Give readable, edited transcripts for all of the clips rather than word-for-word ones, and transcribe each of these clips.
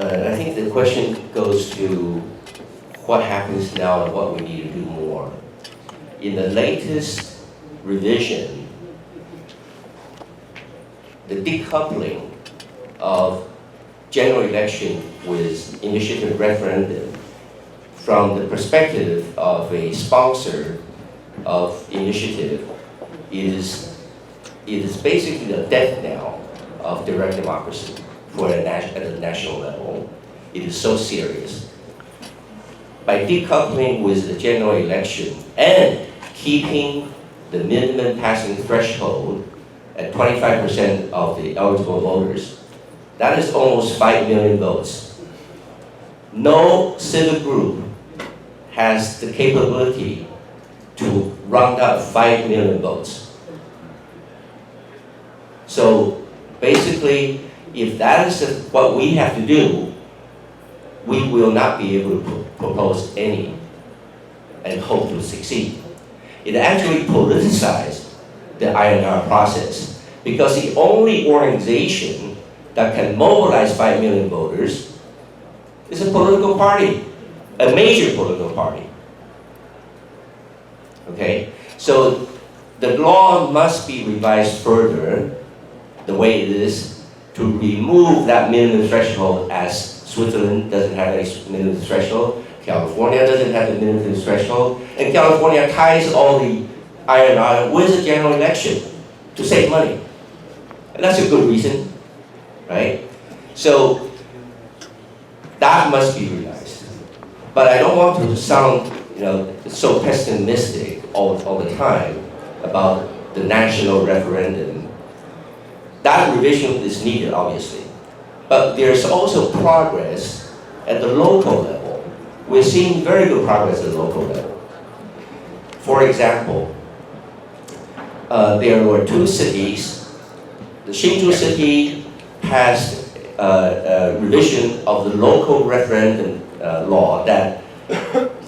I think the question goes to what happens now and what we need to do more. In the latest revision, the decoupling of general election with initiative referendum from the perspective of a sponsor of initiative is basically the death knell of direct democracy at the national level. It is so serious. By decoupling with the general election and keeping the minimum passing threshold at 25% of the eligible voters, that is almost 5 million votes. No civic group has the capability to round up 5 million votes. So basically, if that is what we have to do, we will not be able to propose any and hope to succeed. It actually politicized the INR process, because the only organization that can mobilize 5 million voters is a political party, a major political party. Okay? So the law must be revised further, the way it is, to remove that minimum threshold, as Switzerland doesn't have a minimum threshold, California doesn't have a minimum threshold, and California ties all the INR with the general election to save money. And that's a good reason, right? So that must be realized. But I don't want to sound, so pessimistic all the time about the national referendum. That revision is needed, obviously. But there's also progress at the local level. We're seeing very good progress at the local level. For example, there were 2 cities. The Hsinchu city passed a revision of the local referendum law that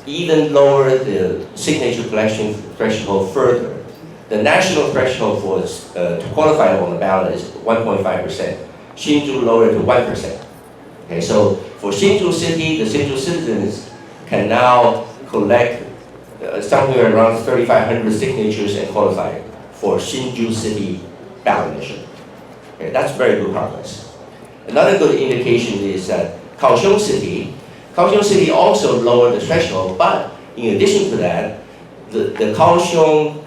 even lowered the signature collection threshold further. The national threshold for to qualify on the ballot is 1.5%. Hsinchu lowered to 1%. Okay, so for Hsinchu city, the Hsinchu citizens can now collect somewhere around 3,500 signatures and qualify for Hsinchu city ballot initiative. Okay, that's very good progress. Another good indication is that Taichung city also lowered the threshold, but in addition to that, the Kaohsiung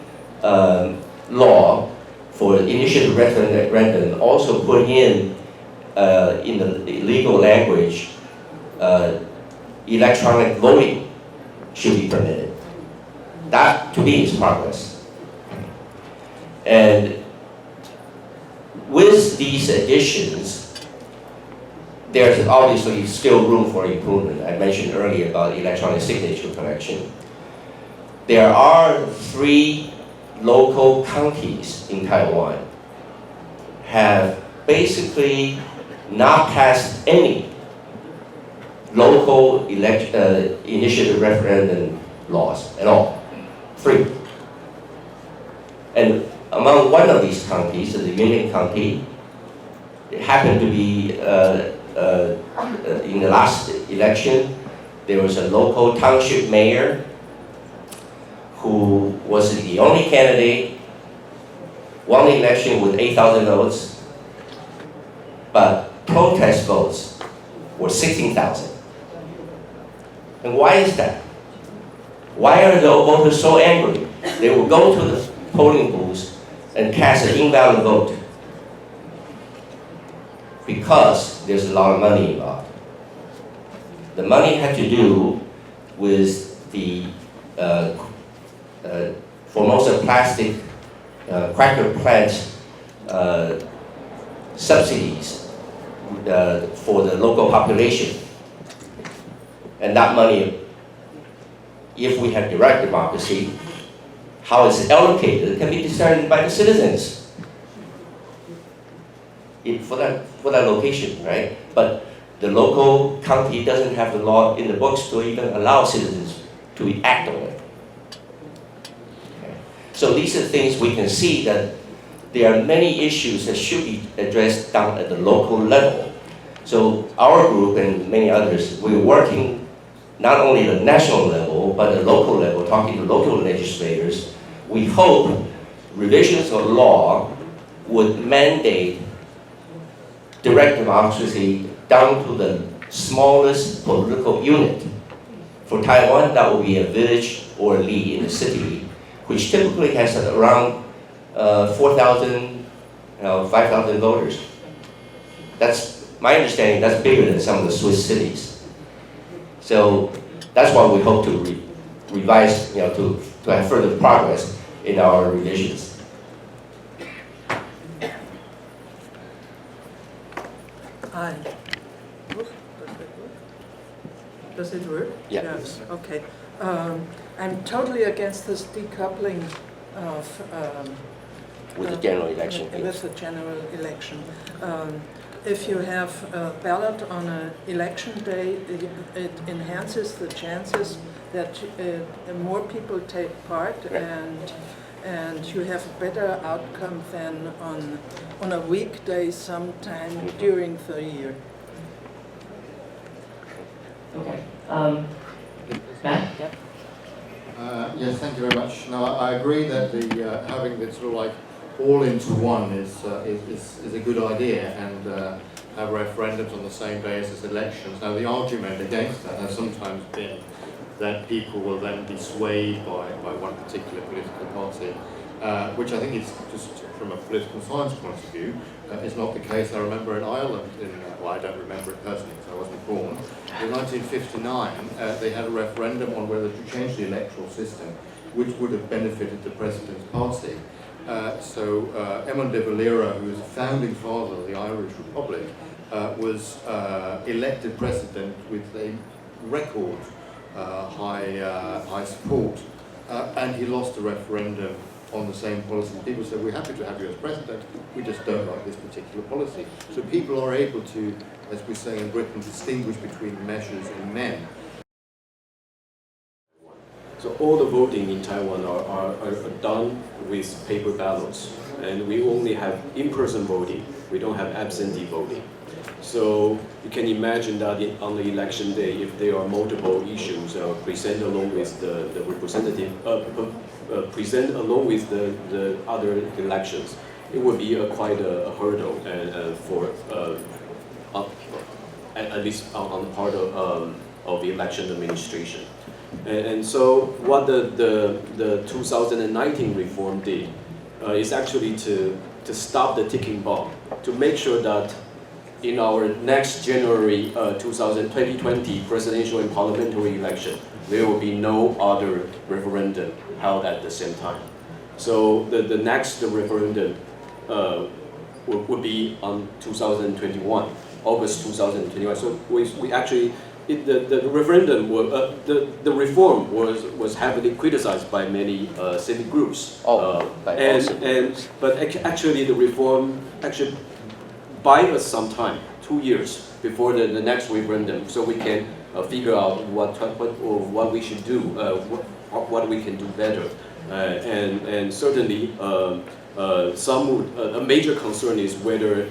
law for initiative referendum also put in the legal language, electronic voting should be permitted. That, to me, is progress. And with these additions, there's obviously still room for improvement. I mentioned earlier about electronic signature collection. There are 3 local counties in Taiwan have basically not passed any local initiative referendum laws at all. 3. And among one of these counties, the Yunlin County, it happened to be in the last election, there was a local township mayor who was the only candidate, won the election with 8,000 votes, but protest votes were 16,000. And why is that? Why are the voters so angry? They will go to the polling booths and cast an invalid vote because there's a lot of money involved. The money had to do with the Formosa plastic cracker plant subsidies for the local population. And that money, if we have direct democracy, how it's allocated can be decided by the citizens for that location, right? But the local county doesn't have the law in the books to even allow citizens to act on it. Okay. So these are things we can see that there are many issues that should be addressed down at the local level. So our group and many others, we're working not only at the national level, but at the local level, talking to local legislators. We hope revisions of law would mandate direct democracy down to the smallest political unit. For Taiwan, that will be a village or a li in the city, which typically has around 4,000, 5,000 voters. That's my understanding. That's bigger than some of the Swiss cities. So that's why we hope to revise, to have further progress in our revisions. Aye. Does it work? Yeah. Yes. Okay. I'm totally against this decoupling of With the general election. with the general election. If you have a ballot on an election day, it enhances the chances that more people take part, and you have a better outcome than on a weekday sometime during the year. Okay. Matt? Yep. Yes, thank you very much. No, I agree that the having the sort of like all into one is a good idea, and have referendums on the same day as the elections. Now, the argument against that has sometimes been that people will then be swayed by one particular political party, which I think is just from a political science point of view is not the case. I remember in Ireland, well, I don't remember it personally because I wasn't born. In 1959, they had a referendum on whether to change the electoral system, which would have benefited the president's party. So Edmund de Valera, who was the founding father of the Irish Republic, was elected president with a record high support, and he lost the referendum on the same policy. People said, we're happy to have you as president, we just don't like this particular policy. So people are able to, as we say in Britain, distinguish between measures and men. So all the voting in Taiwan are done with paper ballots, and we only have in-person voting. We don't have absentee voting. So you can imagine that on the election day, if there are multiple issues present along with the representative, present along with the other elections, it would be quite a hurdle for at least on the part of the election administration. And so what the 2019 reform did is actually to stop the ticking bomb, to make sure that in our next January 2020 presidential and parliamentary election, there will be no other referendum held at the same time. So the next referendum would be on 2021, August 2021. So we actually, the referendum, the reform was heavily criticized by many civic groups. But actually the reform actually buy us some time, 2 years before the next referendum, so we can figure out what we should do, what we can do better, and certainly a major concern is whether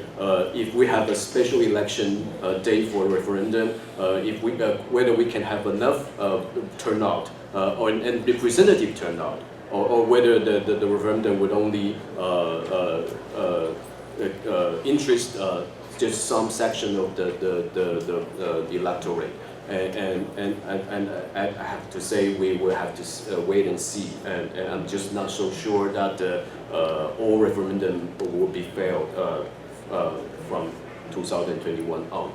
if we have a special election day for a referendum, whether we can have enough turnout and representative turnout, or whether the referendum would only interest just some section of the electorate, and I have to say we will have to wait and see, and I'm just not so sure that all referendum will be failed from 2021 on.